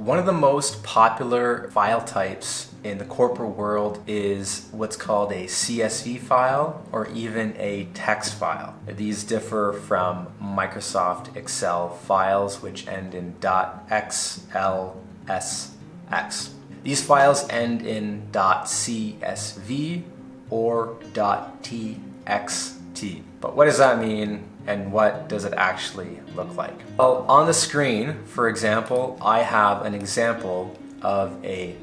One of the most popular file types in the corporate world is what's called a CSV file or even a text file. These differ from Microsoft Excel files which end in .xlsx. These files end in .csv or .txt. But what does that mean and what does it actually look like? Well, on the screen, for example, I have an example of a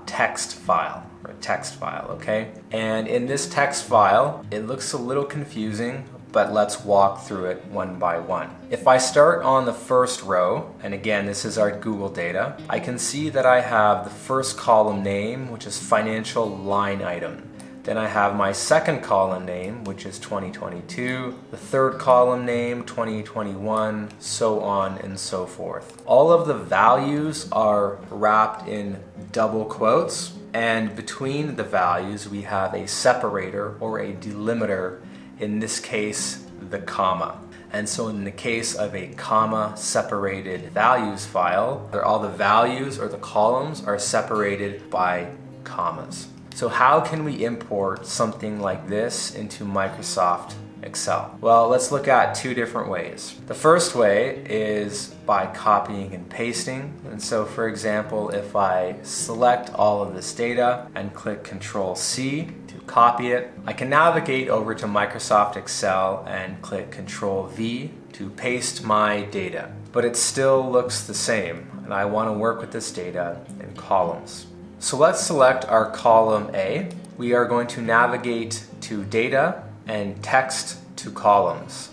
.text file or a text file, okay? And in this text file, it looks a little confusing, but let's walk through it one by one. If I start on the first row, and again, this is our Google data, I can see that I have the first column name, which is financial line item. Then I have my second column name, which is 2022, the third column name, 2021, so on and so forth. All of the values are wrapped in double quotes, and between the values we have a separator or a delimiter, in this case, the comma. And so in the case of a comma separated values file, all the values or the columns are separated by commas. So how can we import something like this into Microsoft Excel? Well, let's look at two different ways. The first way is by copying and pasting. And so for example, if I select all of this data and click Control C to copy it, I can navigate over to Microsoft Excel and click Control V to paste my data. But it still looks the same, and I want to work with this data in columns. So let's select our column A. We are going to navigate to Data and Text to Columns.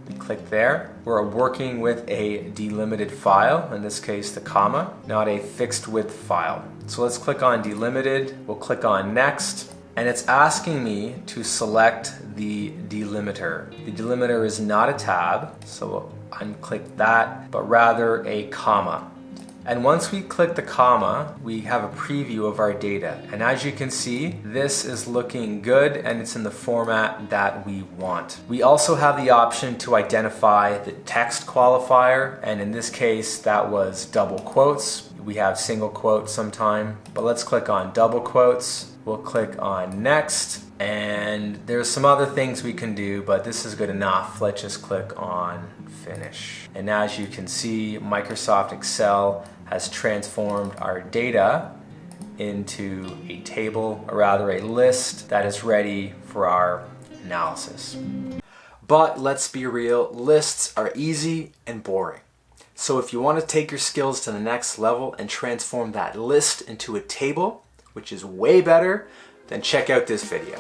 We click there. We're working with a delimited file, in this case the comma, not a fixed width file. So let's click on Delimited. We'll click on Next, and it's asking me to select the delimiter. The delimiter is not a tab, so we'll unclick that, but rather a comma. And once we click the comma, we have a preview of our data. And as you can see, this is looking good and it's in the format that we want. We also have the option to identify the text qualifier, and in this case, that was double quotes. We have single quotes sometime, but let's click on double quotes. We'll click on Next, and there's some other things we can do, but this is good enough. Let's just click on Finish. And as you can see, Microsoft Excel has transformed our data into a table, or rather a list that is ready for our analysis. But let's be real, lists are easy and boring. So if you want to take your skills to the next level and transform that list into a table, which is way better, then check out this video.